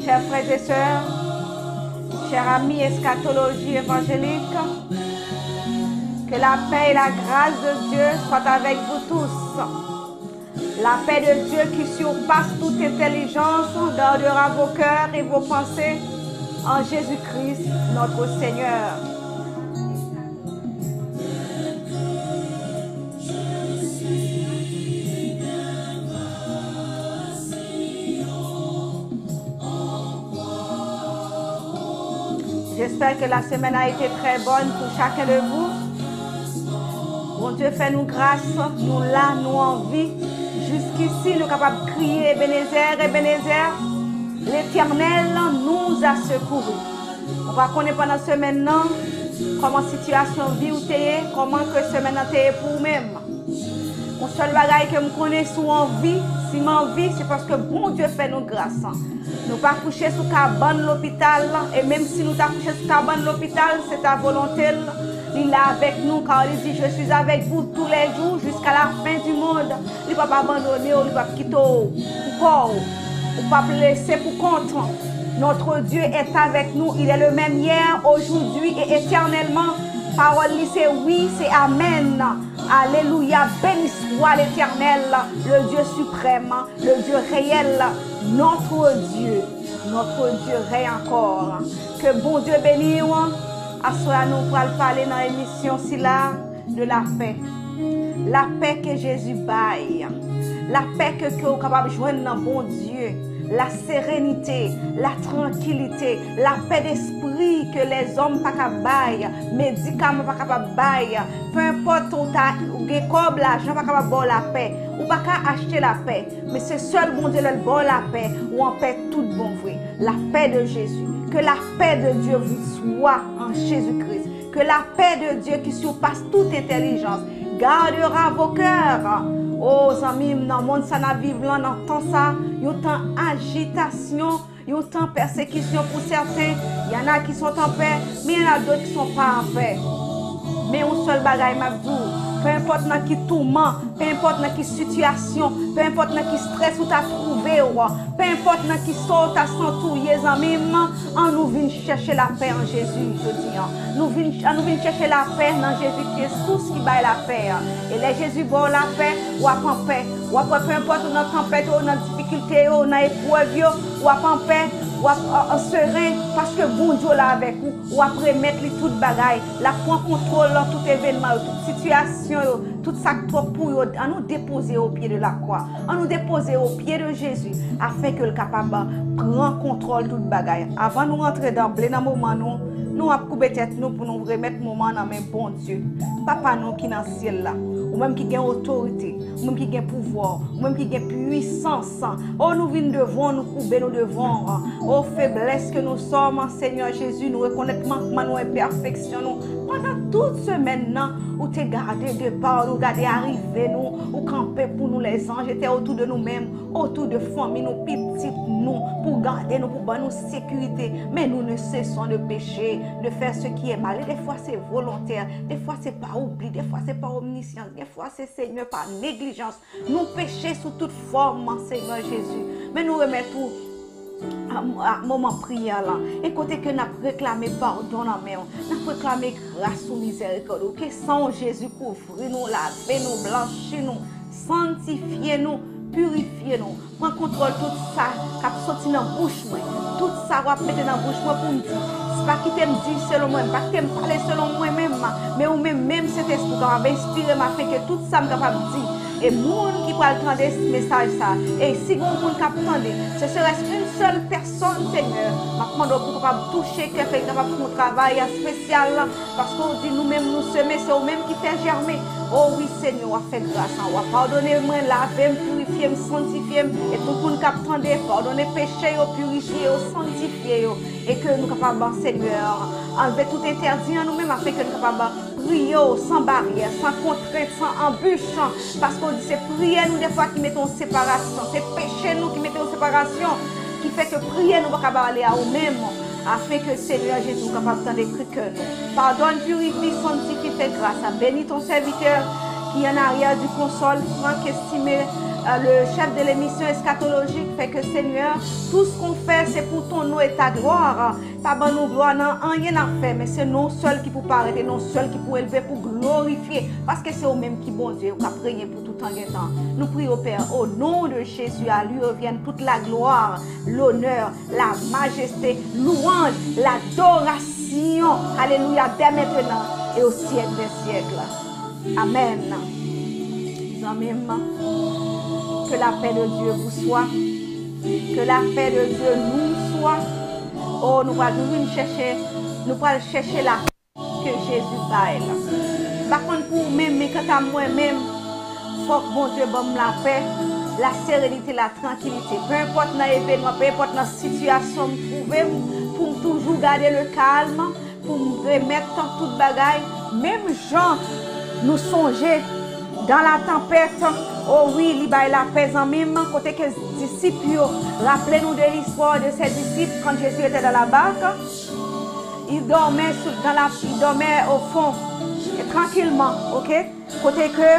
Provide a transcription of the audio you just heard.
Chers frères et sœurs, chers amis eschatologie évangélique, que la paix et la grâce de Dieu soient avec vous tous. La paix de Dieu qui surpasse toute intelligence gardera vos cœurs et vos pensées en Jésus-Christ, notre Seigneur. J'espère que la semaine a été très bonne pour chacun de vous. Bon Dieu, fait-nous grâce, nous là, nous en vie. Jusqu'ici, nous sommes capables de crier Ebenezer, Ebenezer. L'Éternel nous a secourus. On va connaître pendant la semaine, comment la situation vie ou t'es, comment que la semaine t'es pour vous-même. Mon seul bagage que je connais sous en vie, si en vie, c'est parce que bon Dieu fait nous grâce. Nous ne pas coucher sous cabane de l'hôpital, et même si nous avons couché sous cabane de l'hôpital, c'est ta volonté. Il est avec nous car il dit je suis avec vous tous les jours jusqu'à la fin du monde. Il ne va pas abandonner, il ne va pas quitter pour corps, il ne va pas laisser pour compte. Notre Dieu est avec nous, il est le même hier, aujourd'hui et éternellement. Parole c'est oui, c'est amen. Alléluia, béni soit l'Éternel, le Dieu suprême, le Dieu réel, notre Dieu règne encore. Que bon Dieu bénisse. À nous pour parler dans l'émission là de la paix. La paix que Jésus baille. La paix que vous êtes capable de joindre dans bon Dieu. La sérénité, la tranquillité, la paix d'esprit que les hommes pas capables bailler, médicaments pas capables bailler, peu importe où tu as comme l'argent pas capable de la paix, ou pas qu'à acheter la paix, mais c'est seul bon Dieu le bon la paix ou en paix tout bon vrai. La paix de Jésus, que la paix de Dieu vous soit en Jésus-Christ, que la paix de Dieu qui surpasse toute intelligence gardera vos cœurs. Oh, amis, dans le monde, ça n'a vivre là, dans le temps ça, il y a tant agitation, il y a tant persécution pour certains. Il y en a qui sont en paix, mais il y en a d'autres qui ne sont pas en paix. Mais un seul bagage m'a dit, peu importe dans qui tourment, peu importe dans qui situation, peu importe dans qui stress ou t'as trouvé, peu importe dans qui sort t'as senti, amis, on nous vient chercher la paix en Jésus, je dis. Nous venons chercher la paix dans Jésus qui est tout ce qui baille la paix. Et les Jésus bon la paix, ou en paix, ou après peu importe dans la tempête, ou dans la difficulté, ou dans l'épreuve, ou en paix, ou en serein, parce que bon Dieu là avec vous, ou après mettre tout bagaille, la prend contrôle dans tout événement, toute situation, tout ça trop pour à nous déposer au pied de la croix, à nous déposer au pied de Jésus, afin que le capable prend contrôle toute bagaille. Avant de nous rentrer dans le moment nous avons coupé tête nous pour nous remettre le moment dans mes bon Dieu. Papa nous qui est dans le ciel là, ou même qui a autorité, ou même qui a pouvoir, ou même qui a puissance. Oh, nous venons devant, nous couper nous devant. Oh, faiblesse que nous sommes, Seigneur Jésus, nous reconnaissons manquement, nous imperfections. Pendant toute semaine, où tu es gardé de part, nous gardé arriver, nous, ou camper pour nous les anges, étaient autour de nous-mêmes, autour de famille, nous petites, nous, pour garder nous, pour nous sécurité. Mais nous ne cessons de pécher, de faire ce qui est mal. Et des fois c'est volontaire, des fois c'est par oubli, des fois c'est par omniscience, des fois c'est Seigneur par négligence. Nous péchons sous toute forme, Seigneur Jésus. Mais nous remettons à moment prière là. Et côté que nous avons réclamé pardon, nous avons réclamé grâce ou miséricorde. Que sans Jésus couvrir nous, laver nous, blanchir nous, sanctifier nous, purifier nous. Prends contrôle tout ça qui a sorti dans la bouche, tout ça va mettre dans la bouche pour me dire. C'est pas qui t'aime dire selon moi, pas qui t'aime parler selon moi-même, mais ou même cet esprit qui va inspirer m'a fait que tout ça me capable de dire. Et monde qui peut entendre ce message ça, et si vous monde qui attendre, ce serait une seule personne, Seigneur. Ma demande pour capable toucher quelqu'un capable faire un travail spécial parce qu'on dit nous-mêmes nous semer, c'est nous-mêmes qui fait germer. Oh oui, Seigneur, on a fait grâce, on va pardonner moi, laver, purifier, sanctifier, et tout le monde qui attendait, pardonner péché, purifier, sanctifier, et que nous capables, Seigneur, enlever tout interdit en nous-mêmes afin que nous capables prier sans barrière, sans contrainte, sans embûche, parce qu'on dit c'est prier nous des fois qui mettons en séparation, c'est péché nous qui mettons en séparation, qui fait que prier nous pas capable aller à nous-mêmes, afin que Seigneur Jésus soit capable d'entendre que nous. Pardonne, purifie, sanctifie, fais grâce, bénis ton serviteur qui est en arrière du console, Franck estimé, le chef de l'émission eschatologique, fait que Seigneur, tout ce qu'on fait, c'est pour ton nom et ta gloire. Pas bon nous gloire, non, rien à faire, mais c'est nous seuls qui pour arrêter, nous seuls qui pour élever, pour glorifier, parce que c'est eux-mêmes qui, bon Dieu, qui a prié pour tout temps et temps. Nous prions, Père, au nom de Jésus, à lui revienne toute la gloire, l'honneur, la majesté, louange, l'adoration. Alléluia, dès maintenant et au siècle des siècles. Amen. Amen. Que la paix de Dieu vous soit. Que la paix de Dieu nous soit. Oh, nous allons chercher la paix que Jésus a. Par contre, pour vous-même, mais quant à moi-même, il faut que bon Dieu donne la paix, la sérénité, la tranquillité. Peu importe dans l'événement, peu importe dans la situation que je trouve, pour toujours garder le calme, pour me remettre dans toute bagaille. Même Jean, nous songer dans la tempête. Oh oui, il y a la paix en même. Côté que les disciples, rappelez-nous de l'histoire de ces disciples quand Jésus était dans la barque. Il dormait au fond, et tranquillement, ok? Côté que